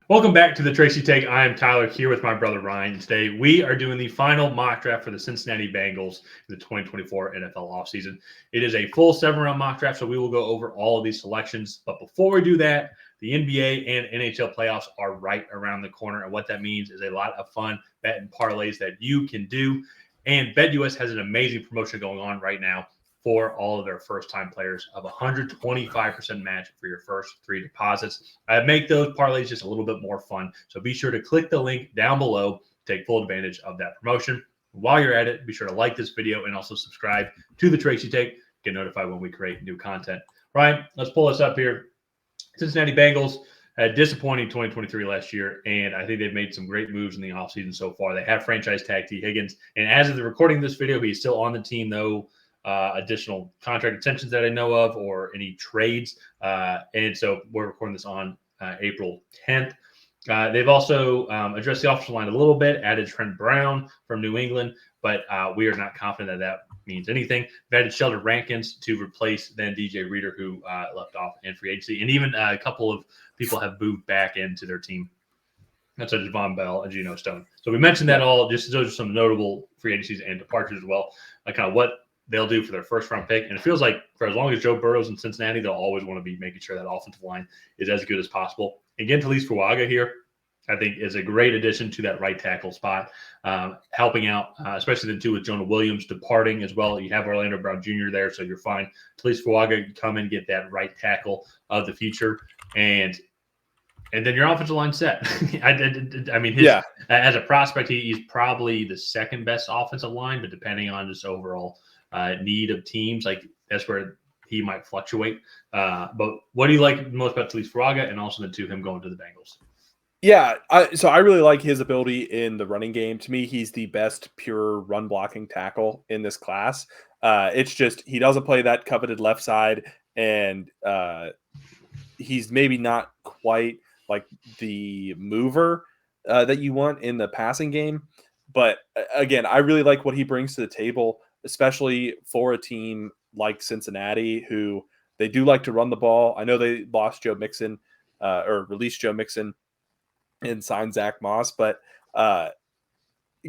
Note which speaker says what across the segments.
Speaker 1: Welcome back to the Tracy Take. I am Tyler here with my brother Ryan. Today we are doing the final mock draft for the Cincinnati Bengals in the 2024 NFL offseason. It is a full 7-round mock draft, so we will go over all of these selections. But before we do that, the NBA and NHL playoffs are right around the corner. And what that means is a lot of fun bet and parlays that you can do. And BetUS has an amazing promotion going on right now for all of their first-time players of 125% match for your first 3 deposits. Make those parlays just a little bit more fun. So be sure to click the link down below to take full advantage of that promotion. While you're at it, be sure to like this video and also subscribe to the Tracy Take. Get notified when we create new content. Ryan, let's pull this up here. Cincinnati Bengals had a disappointing 2023 last year, and I think they've made some great moves in the offseason so far. They have franchise tag T. Higgins, and as of the recording of this video, he's still on the team, though. Additional contract extensions that I know of or any trades. And so we're recording this on April 10th. They've also addressed the offensive line a little bit, added Trent Brown from New England, but we are not confident that means anything. They've added Sheldon Rankins to replace then DJ Reader, who left off in free agency. And even a couple of people have moved back into their team. That's a Devon Bell and Geno Stone. So we mentioned that all. Just those are some notable free agencies and departures as well. Kind of what they'll do for their first-round pick. And it feels like for as long as Joe Burrow's in Cincinnati, they'll always want to be making sure that offensive line is as good as possible. And getting Talise Fuaga here, I think, is a great addition to that right tackle spot, helping out, especially the two with Jonah Williams departing as well. You have Orlando Brown Jr. there, so you're fine. Talise Fuaga come and get that right tackle of the future. And then your offensive line set. I mean, as a prospect, he's probably the second best offensive line, but depending on just overall need of teams, like that's where he might fluctuate. But what do you like most about Talise Fuaga and also him going to the Bengals?
Speaker 2: Yeah, so I really like his ability in the running game. To me, he's the best pure run blocking tackle in this class. It's just he doesn't play that coveted left side, and he's maybe not quite like the mover that you want in the passing game. But again, I really like what he brings to the table, especially for a team like Cincinnati, who they do like to run the ball. I know they lost Joe Mixon or released Joe Mixon and signed Zach Moss, but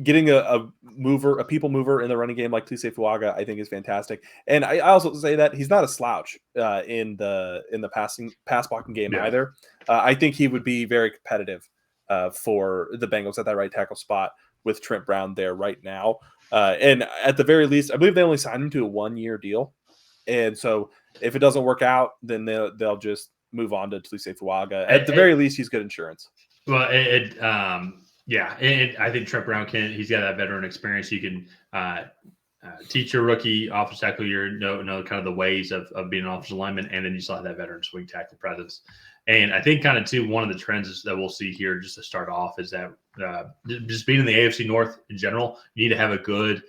Speaker 2: getting a people mover in the running game like Talise Fuaga, I think is fantastic. And I also say that he's not a slouch in the pass blocking game either. I think he would be very competitive for the Bengals at that right tackle spot with Trent Brown there right now. And at the very least, I believe they only signed him to a 1-year deal. And so if it doesn't work out, then they'll just move on to Talise Fuaga. At the very least, he's good insurance.
Speaker 1: Well, I think Trent Brown he's got that veteran experience. You can teach your rookie offensive tackle, know kind of the ways of being an offensive lineman, and then you still have that veteran swing tackle presence. And I think kind of too, one of the trends that we'll see here just to start off is that just being in the AFC North in general, you need to have a good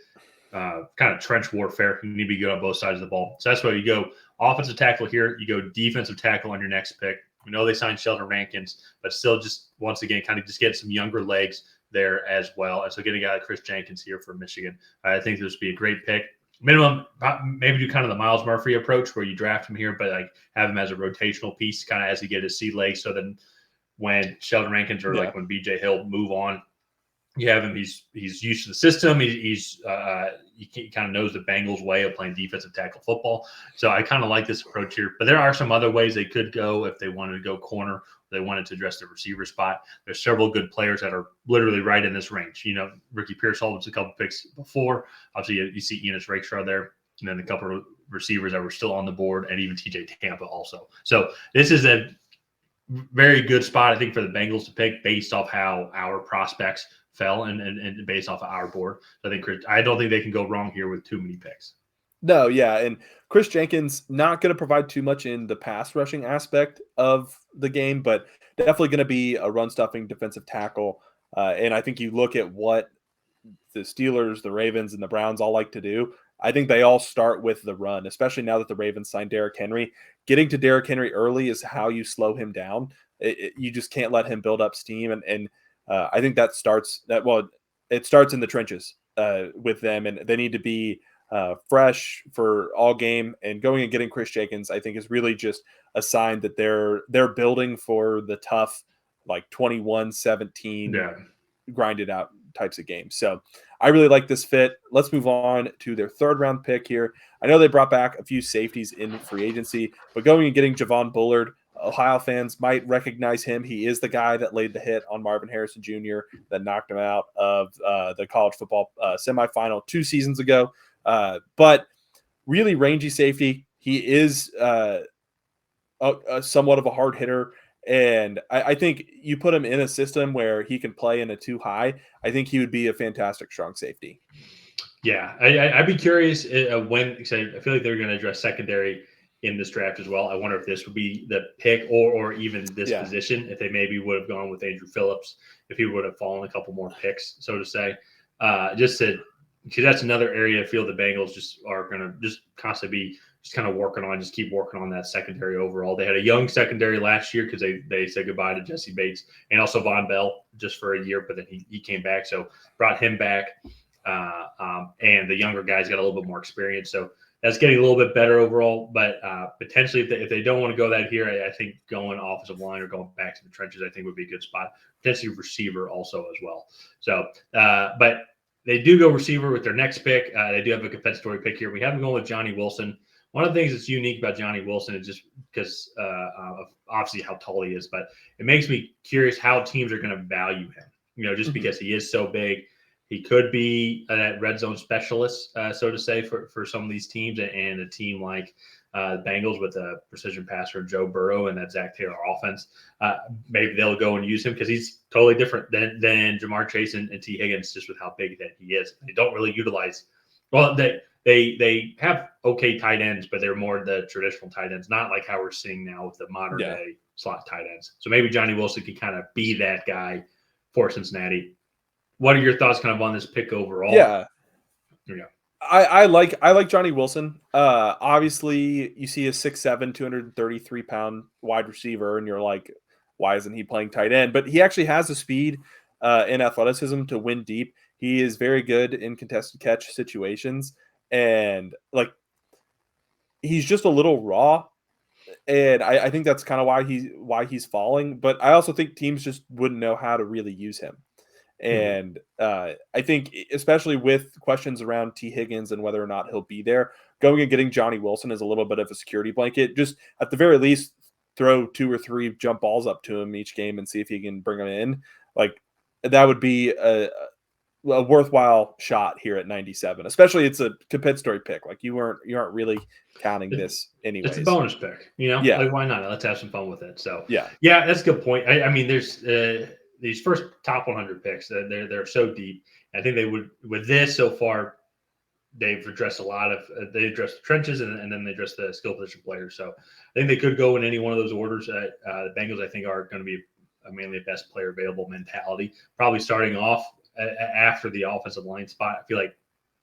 Speaker 1: kind of trench warfare. You need to be good on both sides of the ball. So that's why you go offensive tackle here, you go defensive tackle on your next pick. We know they signed Sheldon Rankins, but still just once again kind of just get some younger legs there as well. And so getting a guy like Chris Jenkins here from Michigan, I think this would be a great pick. Minimum, maybe do kind of the Miles Murphy approach where you draft him here, but like have him as a rotational piece kind of as he get his sea legs. So then when Sheldon Rankins or like when BJ Hill move on, you have him. He's used to the system. He kind of knows the Bengals way of playing defensive tackle football. So I kind of like this approach here. But there are some other ways they could go if they wanted to go corner. They wanted to address the receiver spot. There's several good players that are literally right in this range. Ricky Pearsall was a couple picks before. Obviously, you see Enos Rakestraw there, and then a couple of receivers that were still on the board, and even TJ Tampa also. So this is a very good spot, I think, for the Bengals to pick based off how our prospects fell and based off of our board. So I don't think they can go wrong here with too many picks.
Speaker 2: No, yeah, and Chris Jenkins not going to provide too much in the pass rushing aspect of the game, but definitely going to be a run stuffing defensive tackle. And I think you look at what the Steelers, the Ravens, and the Browns all like to do. I think they all start with the run, especially now that the Ravens signed Derrick Henry. Getting to Derrick Henry early is how you slow him down. You just can't let him build up steam. And I think it starts in the trenches with them, and they need to be fresh for all game. And going and getting Chris Jenkins, I think, is really just a sign that they're building for the tough like 21, 17,
Speaker 1: Yeah.
Speaker 2: grinded out types of games. So I really like this fit. Let's move on to their third round pick here. I know they brought back a few safeties in free agency, but going and getting Javon Bullard, Ohio fans might recognize him. He is the guy that laid the hit on Marvin Harrison Jr. that knocked him out of the college football semifinal 2 seasons ago. But really rangy safety. He is somewhat of a hard hitter. And I think you put him in a system where he can play in a 2 high. I think he would be a fantastic strong safety.
Speaker 1: Yeah, I'd be curious when, because I feel like they're going to address secondary in this draft as well. I wonder if this would be the pick or even this position, if they maybe would have gone with Andrew Phillips, if he would have fallen a couple more picks, so to say. Because that's another area I feel the Bengals just are going to just constantly be just kind of keep working on that secondary overall. They had a young secondary last year because they said goodbye to Jesse Bates and also Von Bell just for a year, but then he came back, so brought him back. And the younger guys got a little bit more experience, so that's getting a little bit better overall. But potentially, if they don't want to go that here, I think going offensive line or going back to the trenches, I think would be a good spot. Potentially receiver also as well. So, but they do go receiver with their next pick. They do have a compensatory pick here. We have them going with Johnny Wilson. One of the things that's unique about Johnny Wilson is just because of obviously how tall he is, but it makes me curious how teams are going to value him. Just because he is so big. He could be that red zone specialist, so to say, for some of these teams, and a team like the Bengals with a precision passer, Joe Burrow, and that Zach Taylor offense. Maybe they'll go and use him because he's totally different than Jamar Chase and T. Higgins, just with how big that he is. They don't really utilize – well, they have okay tight ends, but they're more the traditional tight ends, not like how we're seeing now with the modern-day slot tight ends. So maybe Johnny Wilson can kind of be that guy for Cincinnati. What are your thoughts kind of on this pick overall?
Speaker 2: Yeah. I like Johnny Wilson. Obviously, you see a 6'7", 233-pound wide receiver, and you're like, why isn't he playing tight end? But he actually has the speed and athleticism to win deep. He is very good in contested catch situations, and like he's just a little raw. And I think that's kind of why he's falling. But I also think teams just wouldn't know how to really use him. And I think, especially with questions around T. Higgins and whether or not he'll be there, going and getting Johnny Wilson is a little bit of a security blanket. Just at the very least, throw 2 or 3 jump balls up to him each game and see if he can bring them in. Like that would be a worthwhile shot here at 97. Especially it's a compensatory pick. Like you aren't really counting this anyways.
Speaker 1: It's a bonus pick,
Speaker 2: Yeah.
Speaker 1: Like why not? Let's have some fun with it. So
Speaker 2: yeah,
Speaker 1: that's a good point. I mean, there's these first top 100 picks, they're so deep. I think they would, with this so far, they've addressed a lot of they addressed the trenches and then they addressed the skill position players. So I think they could go in any one of those orders. The Bengals, I think, are going to be mainly a best player available mentality. Probably starting off after the offensive line spot. I feel like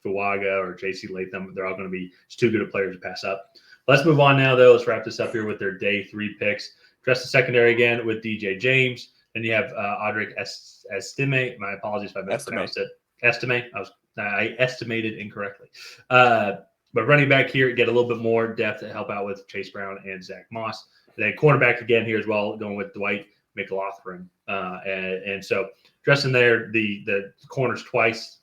Speaker 1: Fuaga or J.C. Latham, they're all going to be just too good of players to pass up. Let's move on now, though. Let's wrap this up here with their day 3 picks. Address the secondary again with DJ James. Then you have Audric Estime. My apologies if I mispronounced it. Estime. I estimated incorrectly. But running back here, get a little bit more depth to help out with Chase Brown and Zach Moss. Then cornerback again here as well, going with Dwight McLaughlin. And so dressing there, the corners twice.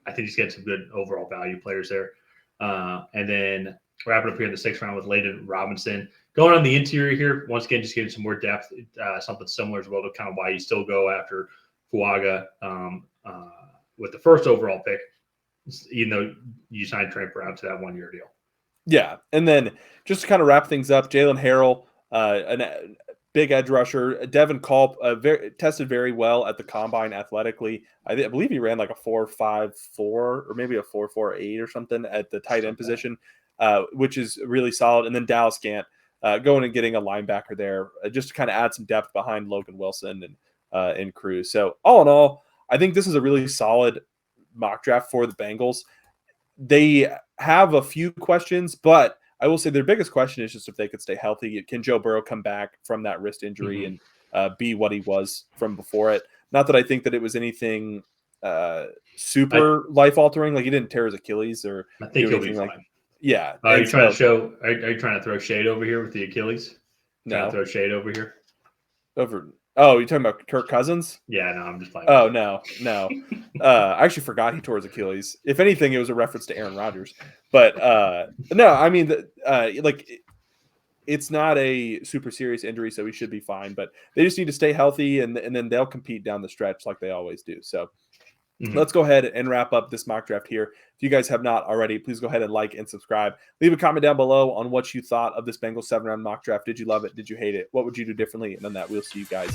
Speaker 1: I think he's getting some good overall value players there. And then wrapping up here in the 6th round with Layden Robinson. Going on the interior here, once again, just getting some more depth, something similar as well to kind of why you still go after Fuaga with the first overall pick, even though you signed Trent Brown to that 1-year deal.
Speaker 2: Yeah, and then just to kind of wrap things up, Jalen Harrell, a big edge rusher. Devin Culp tested very well at the combine athletically. I believe he ran like a 4.54 or maybe a 4.48 or something at the tight end position, which is really solid. And then Dallas Gant. Going and getting a linebacker there just to kind of add some depth behind Logan Wilson and Cruz. So all in all, I think this is a really solid mock draft for the Bengals. They have a few questions, but I will say their biggest question is just if they could stay healthy. Can Joe Burrow come back from that wrist injury and be what he was from before it? Not that I think that it was anything super life-altering. Like he didn't tear his Achilles or
Speaker 1: I think he'll be fine.
Speaker 2: Yeah.
Speaker 1: Are you trying to throw shade over here with the Achilles?
Speaker 2: No.
Speaker 1: Throw shade over here?
Speaker 2: Over Oh, you're talking about Kirk Cousins?
Speaker 1: Yeah, no, I'm just playing.
Speaker 2: Oh, no. I actually forgot he tore his Achilles. If anything, it was a reference to Aaron Rodgers. But no, I mean, it's not a super serious injury, so he should be fine. But they just need to stay healthy, and then they'll compete down the stretch like they always do. So let's go ahead and wrap up this mock draft here. If you guys have not already, please go ahead and like and subscribe. Leave a comment down below on what you thought of this Bengals 7-round mock draft. Did you love it? Did you hate it? What would you do differently? And on that, we'll see you guys